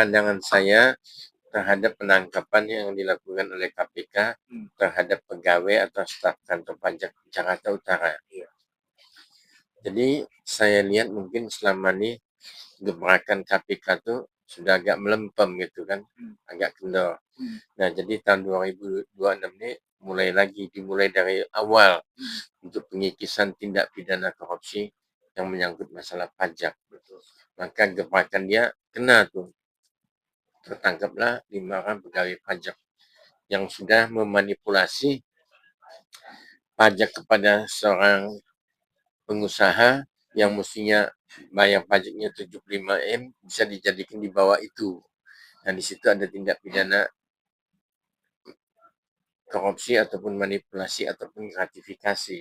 pandangan saya terhadap penangkapan yang dilakukan oleh KPK terhadap pegawai atau staf kantor pajak Jakarta Utara. Jadi saya lihat mungkin selama ini gebrakan KPK tuh sudah agak melempem gitu kan, agak kendor. Nah, jadi tahun 2026 ini dimulai dari awal untuk pengikisan tindak pidana korupsi yang menyangkut masalah pajak. Maka gebrakan dia kena tuh. Tertangkaplah 5 orang pegawai pajak yang sudah memanipulasi pajak kepada seorang pengusaha yang mestinya bayar pajaknya 75M bisa dijadikan di bawah itu. Dan di situ ada tindak pidana korupsi ataupun manipulasi ataupun gratifikasi.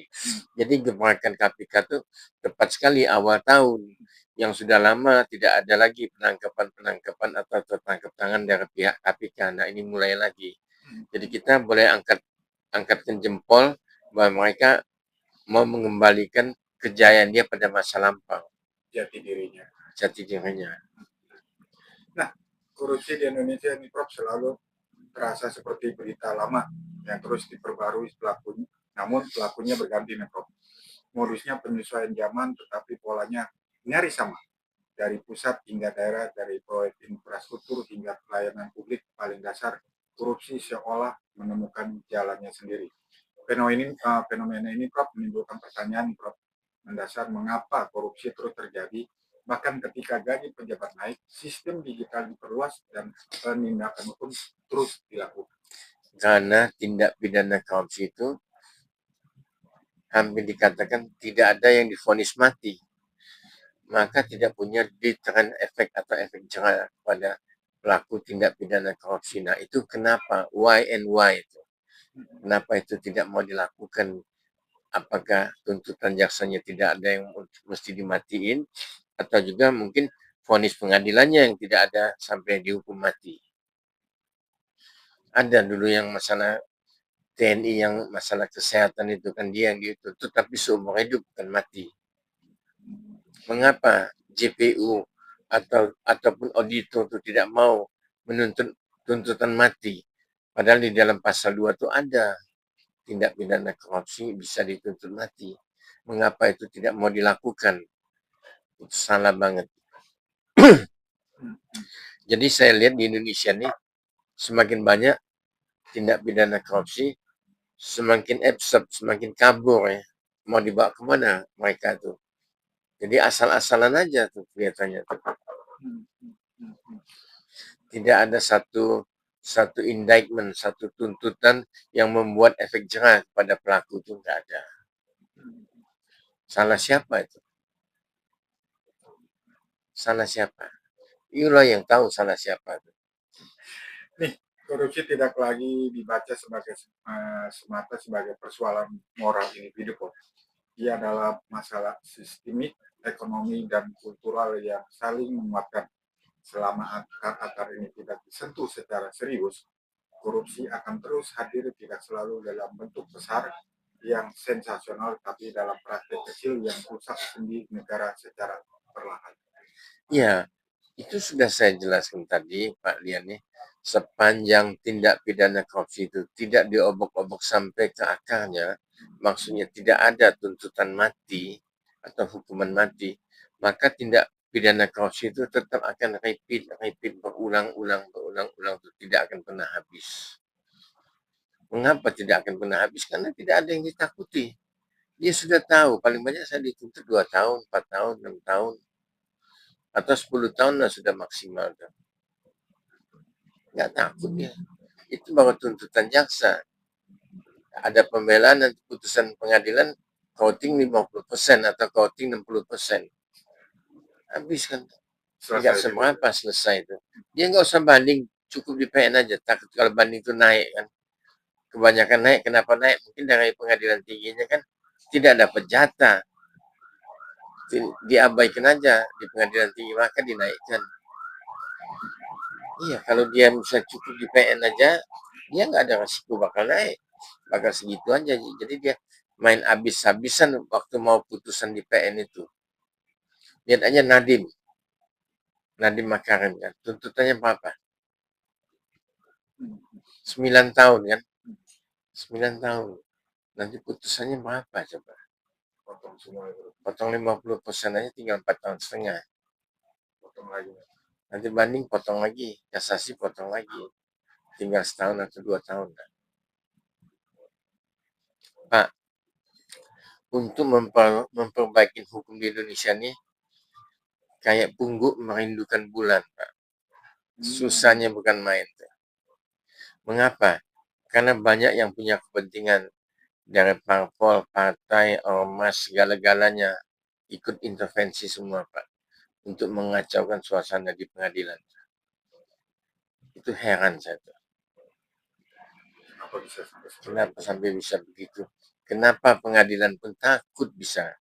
Jadi gebrakan KPK itu tepat sekali awal tahun yang sudah lama tidak ada lagi penangkapan atau tertangkap tangan dari pihak KPK. Nah, ini mulai lagi. Jadi kita boleh angkatkan jempol bahwa mereka mau mengembalikan kejayaan dia pada masa lampau. Jati dirinya. Nah, korupsi di Indonesia ini Prof selalu terasa seperti berita lama yang terus diperbarui pelakunya. Namun pelakunya berganti nih Prof. Modusnya penyesuaian zaman tetapi polanya nyaris sama. Dari pusat hingga daerah, dari proyek infrastruktur hingga pelayanan publik paling dasar, korupsi seolah menemukan jalannya sendiri. Fenomena ini Prof menimbulkan pertanyaan Prof mendasar mengapa korupsi terus terjadi bahkan ketika gaji pejabat naik, sistem digital diperluas dan penindakan hukum terus dilakukan. Karena tindak pidana korupsi itu hampir dikatakan tidak ada yang divonis mati, maka tidak punya deterrent efek atau efek jerah pada pelaku tindak pidana korupsi. Nah, itu kenapa? Why and why itu? Kenapa itu tidak mau dilakukan? Apakah tuntutan jaksanya tidak ada yang mesti dimatiin, atau juga mungkin vonis pengadilannya yang tidak ada sampai dihukum mati. Ada dulu yang masalah TNI yang masalah kesehatan itu kan dia yang dituntut tapi seumur hidup bukan mati. Mengapa JPU ataupun auditor itu tidak mau menuntut tuntutan mati? Padahal di dalam pasal 2 itu ada tindak pidana korupsi bisa dituntut mati. Mengapa itu tidak mau dilakukan? Itu salah banget. Jadi saya lihat di Indonesia ini semakin banyak tindak pidana korupsi, semakin absurd, semakin kabur ya. Mau dibawa kemana mereka tuh? Jadi asal-asalan aja tuh kelihatannya. Tidak ada satu indictment, satu tuntutan yang membuat efek jerah pada pelaku itu nggak ada. Salah siapa itu? Salah siapa? Itulah yang tahu salah siapa itu. Nih, korupsi tidak lagi dibaca semata sebagai persoalan moral individu. Ia adalah masalah sistemik, ekonomi, dan kultural yang saling menguatkan. Selama akar-akar ini tidak disentuh secara serius, korupsi akan terus hadir tidak selalu dalam bentuk besar yang sensasional, tapi dalam praktek kecil yang rusak sendi negara secara perlahan. Ya, itu sudah saya jelaskan tadi, Pak Lian. Sepanjang tindak pidana korupsi itu tidak diobok-obok sampai ke akarnya, maksudnya tidak ada tuntutan mati atau hukuman mati, maka tindak pidana korupsi itu tetap akan repeat berulang-ulang itu tidak akan pernah habis. Mengapa tidak akan pernah habis? Karena tidak ada yang ditakuti. Dia sudah tahu, paling banyak saya dituntut 2 tahun, 4 tahun, 6 tahun, atau 10 tahun lah sudah maksimal. Nggak takut ya. Itu baru tuntutan jaksa. Ada pembelaan dan putusan pengadilan counting 50% atau counting 60%. Habis kan. Tidak seberapa selesai itu. Dia nggak usah banding, cukup di PN aja. Takut kalau banding itu naik kan. Kebanyakan naik, kenapa naik? Mungkin dari pengadilan tingginya kan tidak dapat jatah. Diabaikan aja di pengadilan tinggi, maka dinaikkan. Iya, kalau dia bisa cukup di PN aja, dia nggak ada resiko bakal naik. Bakal segitu aja. Jadi dia main habis-habisan waktu mau putusan di PN itu. Lihat aja Nadiem. Nadiem Makarim kan, tuntutannya berapa? Hmm. 9 tahun kan? 9 tahun. Nanti putusannya berapa coba? Potong semua itu. Potong 50% aja tinggal 4 tahun setengah. Potong lagi. Nanti banding potong lagi, kasasi potong lagi. Tinggal setahun atau 2 tahun kan? Pak, untuk memperbaiki hukum di Indonesia nih, kayak pungguk merindukan bulan, Pak. Susahnya bukan main. Tuh. Mengapa? Karena banyak yang punya kepentingan dari parpol, partai, ormas, segala-galanya ikut intervensi semua, Pak, untuk mengacaukan suasana di pengadilan. Itu heran saya tuh. Kenapa sampai bisa begitu? Kenapa pengadilan pun takut bisa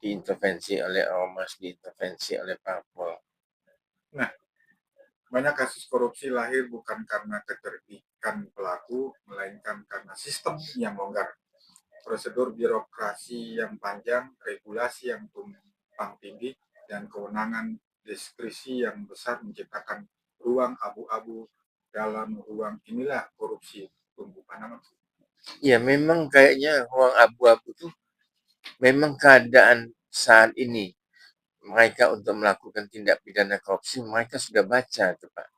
diintervensi oleh ormas, diintervensi oleh parpol? Nah, banyak kasus korupsi lahir bukan karena keterdikan pelaku, melainkan karena sistem yang longgar. Prosedur birokrasi yang panjang, regulasi yang tumpang tindih, dan kewenangan diskresi yang besar menciptakan ruang abu-abu. Dalam ruang inilah korupsi tumbuh panama. Ya memang kayaknya ruang abu-abu itu memang keadaan saat ini. Mereka untuk melakukan tindak pidana korupsi, mereka sudah baca tuh Pak.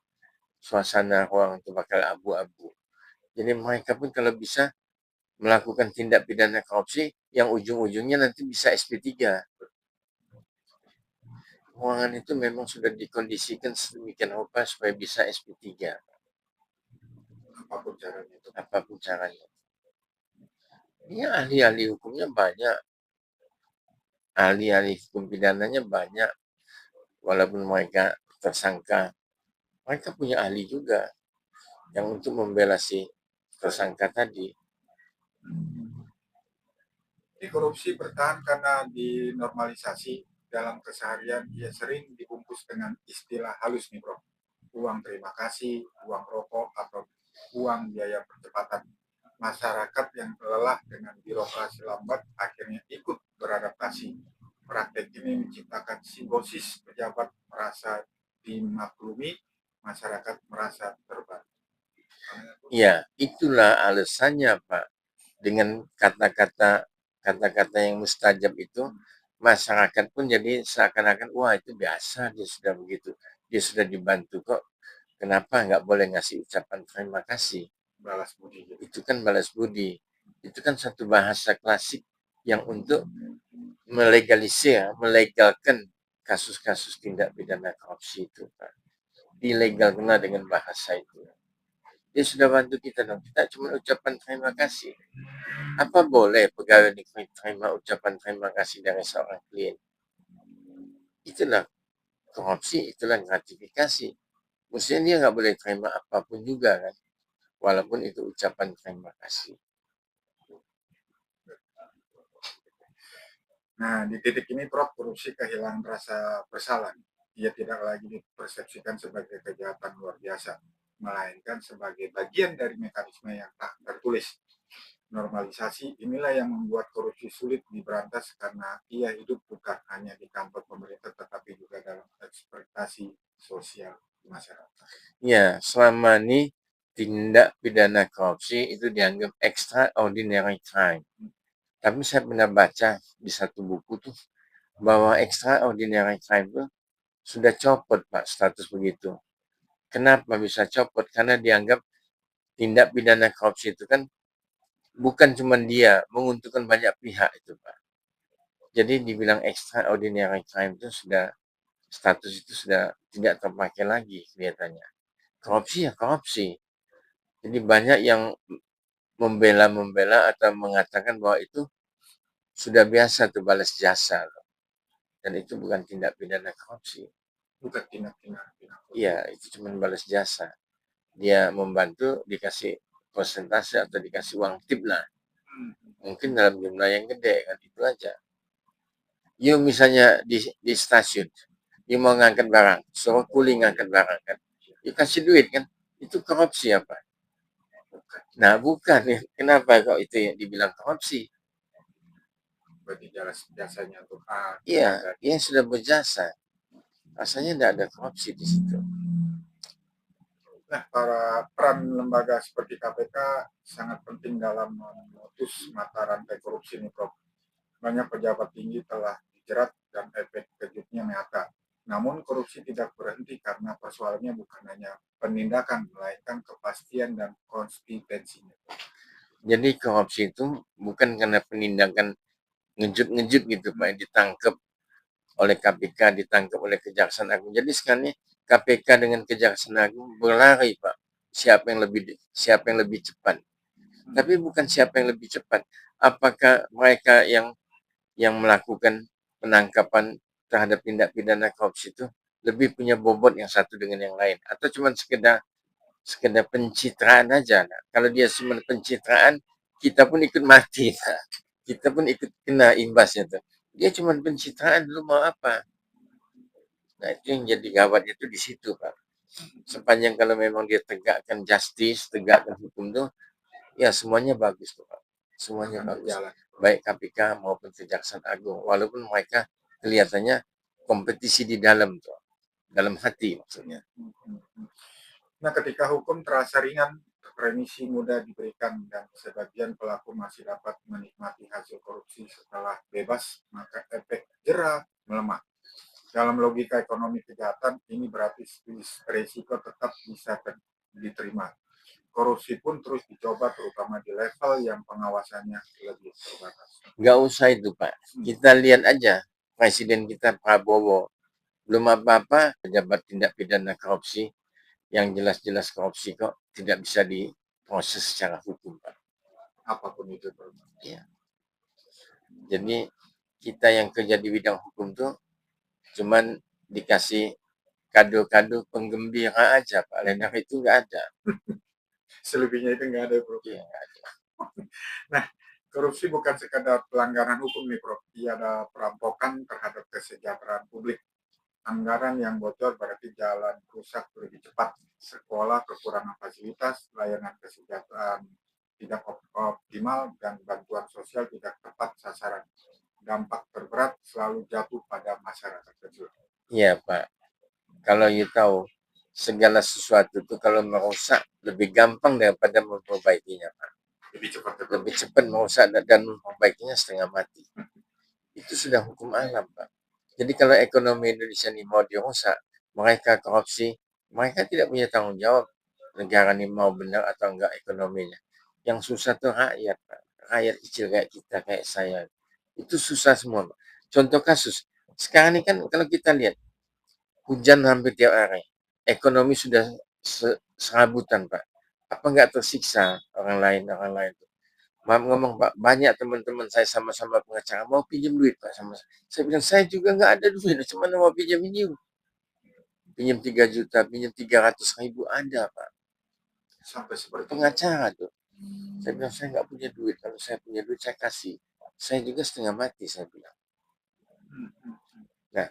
Suasana ruang itu bakal abu-abu. Jadi mereka pun kalau bisa melakukan tindak pidana korupsi yang ujung-ujungnya nanti bisa SP3. Ruangan itu memang sudah dikondisikan sedemikian rupa supaya bisa SP3. Apapun caranya itu. Apapun caranya. Ini ahli-ahli hukumnya banyak. Ahli-ahli hukum pidananya banyak. Walaupun mereka tersangka, mereka punya ahli juga yang untuk membela si tersangka tadi. Di korupsi bertahan karena dinormalisasi dalam keseharian, ia sering dibungkus dengan istilah halus nih bro. Uang terima kasih, uang rokok, atau uang biaya percepatan. Masyarakat yang lelah dengan birokrasi lambat akhirnya ikut beradaptasi. Praktek ini menciptakan simbiosis, pejabat merasa dimaklumi, masyarakat merasa terbantu. Ya, itulah alasannya Pak. Dengan kata-kata yang mustajab itu, masyarakat pun jadi seakan-akan, wah itu biasa, dia sudah begitu. Dia sudah dibantu kok. Kenapa nggak boleh ngasih ucapan terima kasih? Balas budi. Itu kan balas budi. Itu kan satu bahasa klasik yang untuk melegalkan kasus-kasus tindak pidana korupsi itu, Pak. Dilegalkan dengan bahasa itu. Dia sudah bantu kita dong. Kita cuma ucapan terima kasih. Apa boleh pegawai negeri terima ucapan terima kasih dari seorang klien? Itulah korupsi, itulah gratifikasi. Mestinya dia nggak boleh terima apapun juga kan. Walaupun itu ucapan terima kasih. Nah, di titik ini Prof, korupsi kehilangan rasa bersalah. Ia tidak lagi dipersepsikan sebagai kejahatan luar biasa, melainkan sebagai bagian dari mekanisme yang tak tertulis. Normalisasi inilah yang membuat korupsi sulit diberantas karena ia hidup bukan hanya di kantor pemerintah tetapi juga dalam ekspektasi sosial masyarakat. Ya, selama ini tindak pidana korupsi itu dianggap extraordinary crime. Tapi saya pernah baca di satu buku tuh bahwa extraordinary crime itu sudah copot Pak status begitu. Kenapa bisa copot? Karena dianggap tindak pidana korupsi itu kan bukan cuma dia, menguntungkan banyak pihak itu Pak. Jadi dibilang extraordinary crime itu sudah status itu sudah tidak terpakai lagi kelihatannya. Korupsi ya korupsi. Jadi banyak yang membela atau mengatakan bahwa itu sudah biasa tuh balas jasa loh. Dan itu bukan tindak pidana korupsi. Bukan tindak pidana. Iya, itu cuma balas jasa. Dia membantu dikasih persentase atau dikasih uang tip lah. Mungkin dalam jumlah yang gede kan itu aja. You misalnya di stasiun, you mau ngangkat barang, suruh kuli ngangkat barang kan. You kasih duit kan. Itu korupsi apa? Nah, bukan ya. Kenapa kok itu yang dibilang korupsi? Berarti jasanya untuk Iya, yang sudah berjasa. Rasanya tidak ada korupsi di situ. Nah, para peran lembaga seperti KPK sangat penting dalam memutus mata rantai korupsi ini, Prof. Banyak pejabat tinggi telah dijerat dan efek kejutnya nyata. Namun korupsi tidak berhenti karena persoalannya bukan hanya penindakan, melainkan kepastian dan konsistensinya. Jadi korupsi itu bukan karena penindakan ngejut-ngejut gitu Pak, ditangkap oleh KPK, ditangkap oleh Kejaksaan Agung. Jadi sekarang ini KPK dengan Kejaksaan Agung berlari Pak, siapa yang lebih cepat. Tapi bukan siapa yang lebih cepat. Apakah mereka yang melakukan penangkapan terhadap tindak pidana korupsi itu lebih punya bobot yang satu dengan yang lain, atau cuma sekedar pencitraan aja. Nah, kalau dia cuma pencitraan, kita pun ikut mati. Nah, kita pun ikut kena imbasnya tuh. Dia cuma pencitraan, lu mau apa? Nah, itu yang jadi gawat itu di situ, Pak. Sepanjang kalau memang dia tegakkan justice, tegakkan hukum tuh, ya semuanya bagus tuh, Pak. Semuanya bagus. Baik KPK maupun Kejaksaan Agung. Walaupun mereka kelihatannya kompetisi di dalam tuh. Dalam hati maksudnya. Nah, ketika hukum terasa ringan, remisi mudah diberikan dan sebagian pelaku masih dapat menikmati hasil korupsi setelah bebas, maka efek jera melemah. Dalam logika ekonomi kejahatan, ini berarti risiko tetap bisa diterima. Korupsi pun terus dicoba, terutama di level yang pengawasannya lebih terbatas. Nggak usah itu, Pak. Kita lihat aja Presiden kita Prabowo. Belum apa-apa, pejabat tindak pidana korupsi yang jelas-jelas korupsi kok tidak bisa diproses secara hukum, Pak. Apapun itu. Ya. Jadi kita yang kerja di bidang hukum tuh cuman dikasih kado-kado penggembira aja, Pak. Lain dari itu nggak ada. Selebihnya itu nggak ada, Bro. Iya, nggak ada. Nah, korupsi bukan sekadar pelanggaran hukum nih, Prof. Ia ada perampokan terhadap kesejahteraan publik. Anggaran yang bocor berarti jalan rusak lebih cepat, sekolah kekurangan fasilitas, layanan kesejahteraan tidak optimal, dan bantuan sosial tidak tepat sasaran. Dampak terberat selalu jatuh pada masyarakat kecil. Iya, Pak. Kalau you tahu segala sesuatu itu kalau merusak lebih gampang daripada memperbaikinya, Pak. Lebih cepat merusak dan memperbaikinya setengah mati. Itu sudah hukum alam, Pak. Jadi kalau ekonomi Indonesia ini mau dirusak, mereka korupsi, mereka tidak punya tanggung jawab negara ini mau benar atau enggak ekonominya. Yang susah tuh rakyat, Pak. Rakyat kecil kayak kita, kayak saya. Itu susah semua, Pak. Contoh kasus, sekarang ini kan kalau kita lihat, hujan hampir tiap hari. Ekonomi sudah serabutan, Pak. Apa enggak tersiksa orang lain? Maaf ngomong Pak, banyak teman-teman saya sama-sama pengacara mau pinjam duit Pak sama saya. Saya bilang saya juga nggak ada duit, cuma mau pinjam ini. Pinjam 3 juta, pinjam 300.000 ada Pak. Sampai seperti pengacara tuh. Saya bilang saya nggak punya duit, kalau saya punya duit saya kasih. Saya juga setengah mati saya bilang. Nah,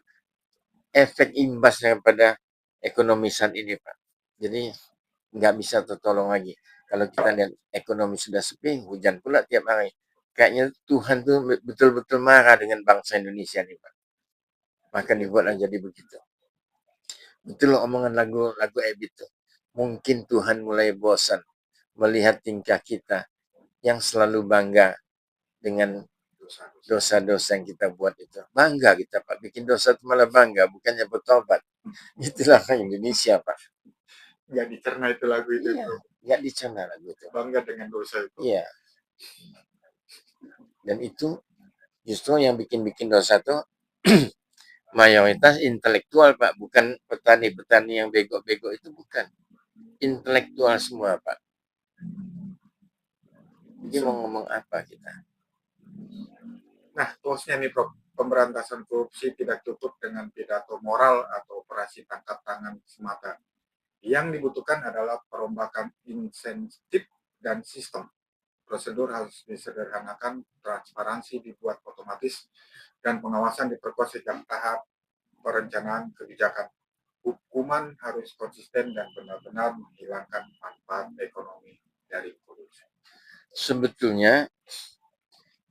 efek imbas daripada ekonomi saat ini Pak. Jadi nggak bisa tertolong lagi. Kalau kita lihat ekonomi sudah sepi, hujan pula tiap hari. Kayaknya Tuhan tuh betul-betul marah dengan bangsa Indonesia nih Pak. Maka dibuatlah jadi begitu. Betul omongan lagu Ebit tuh. Mungkin Tuhan mulai bosan melihat tingkah kita yang selalu bangga dengan dosa-dosa yang kita buat itu. Bangga kita Pak, bikin dosa itu malah bangga, bukannya bertobat. Itulah Indonesia Pak. Nggak dicerna itu lagu itu. Iya, nggak dicerna lagu itu. Bangga dengan dosa itu. Iya. Dan itu justru yang bikin dosa tuh mayoritas intelektual Pak, bukan petani-petani yang bego-bego itu, bukan. Intelektual semua Pak. Jadi mau ngomong apa kita? Nah, tosnya nih Prof, pemberantasan korupsi tidak cukup dengan pidato moral atau operasi tangkap tangan semata. Yang dibutuhkan adalah perombakan insentif dan sistem. Prosedur harus disederhanakan, transparansi dibuat otomatis, dan pengawasan diperkuat sejak tahap perencanaan kebijakan. Hukuman harus konsisten dan benar-benar menghilangkan manfaat ekonomi dari korupsi. Sebetulnya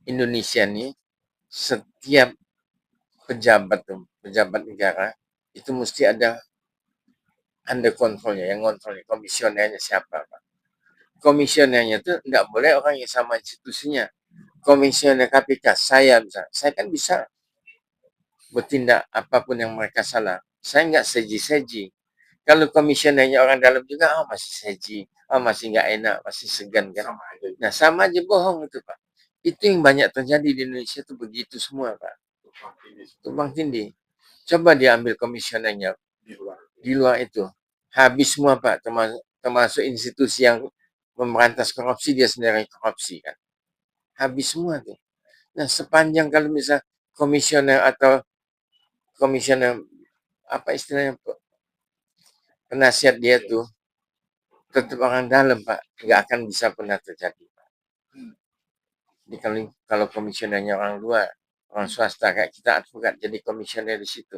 Indonesia nih setiap pejabat negara itu mesti ada under kontrolnya, yang kontrolnya komisionernya siapa, Pak. Komisionernya itu nggak boleh orang yang sama institusinya. Komisioner KPK, saya kan bisa bertindak apapun yang mereka salah. Saya nggak seji-seji. Kalau komisionernya orang dalam juga, masih seji, masih nggak enak, masih segan kan. Nah, sama aja bohong itu, Pak. Itu yang banyak terjadi di Indonesia itu begitu semua, Pak. Tumpang tindih. Coba dia ambil komisionernya di luar itu. Habis semua, Pak, termasuk institusi yang memberantas korupsi, dia sendiri korupsi kan. Habis semua tuh. Nah, sepanjang kalau misal komisioner atau komisioner apa istilahnya, penasihat dia tuh tetap orang dalam, Pak, nggak akan bisa pernah terjadi, Pak. Jadi kalau komisionernya orang luar, orang swasta kayak kita advokat jadi komisioner di situ,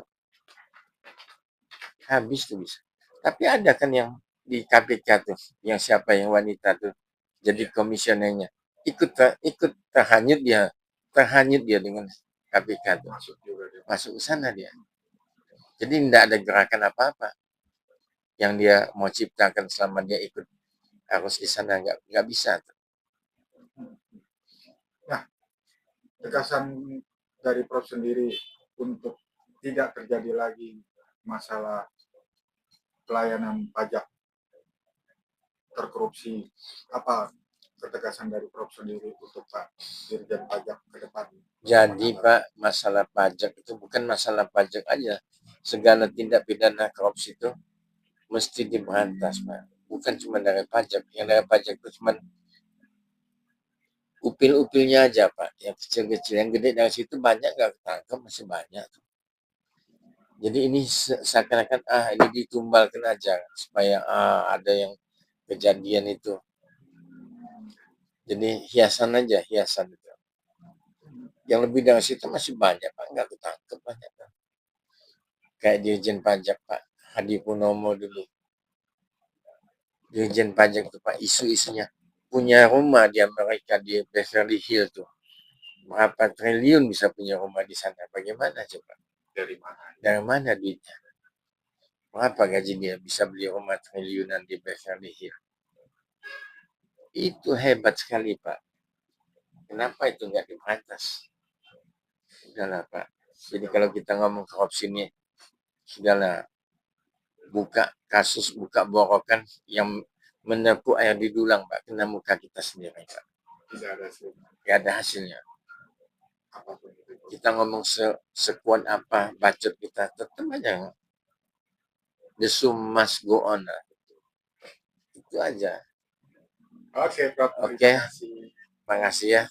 habis tuh bisa. Tapi ada kan yang di KPK tuh, yang siapa yang wanita tuh jadi komisionernya, ikut terhanyut dia dengan KPK tuh, masuk ke sana dia. Jadi tidak ada gerakan apa-apa yang dia mau ciptakan selama dia ikut harus di sana, nggak bisa. Nah, tegasan dari Prof sendiri untuk tidak terjadi lagi masalah pelayanan pajak terkorupsi, apa ketegasan dari Prof sendiri untuk Pak Dirjen Pajak ke depan? Jadi Pak, masalah pajak itu bukan masalah pajak aja. Segala tindak pidana korupsi itu mesti diberantas, Pak. Bukan cuma dari pajak. Yang dari pajak itu cuma upil-upilnya aja, Pak. Yang kecil-kecil. Yang gede dari situ banyak nggak ketangkep, masih banyak. Jadi ini seakan-akan ini ditumbalkan aja supaya ada yang kejadian itu. Jadi hiasan aja, hiasan itu. Yang lebih dari situ masih banyak, Pak. Nggak ketangkep banyak, Pak. Kayak Dirjen Pajak, Pak Hadi Purnomo dulu. Dirjen Pajak itu, Pak, isu-isunya punya rumah di Amerika, di Beverly Hills tuh. Berapa triliun bisa punya rumah di sana? Bagaimana coba? Dari mana? Dari mana duitnya? Berapa gaji dia bisa beli rumah triliunan di Beverly Hills? Itu hebat sekali, Pak. Kenapa itu nggak diberantas? Sudahlah, Pak. Jadi kalau kita ngomong korupsi ini, sudahlah, buka kasus, buka borokan yang menepu air di dulang, Pak, kena muka kita sendiri, Pak. Tidak ada hasilnya. Kita ngomong sekuat apa budget kita, tetap aja the show must go on. Itu aja. Oke, Prof. Oke, makasih ya.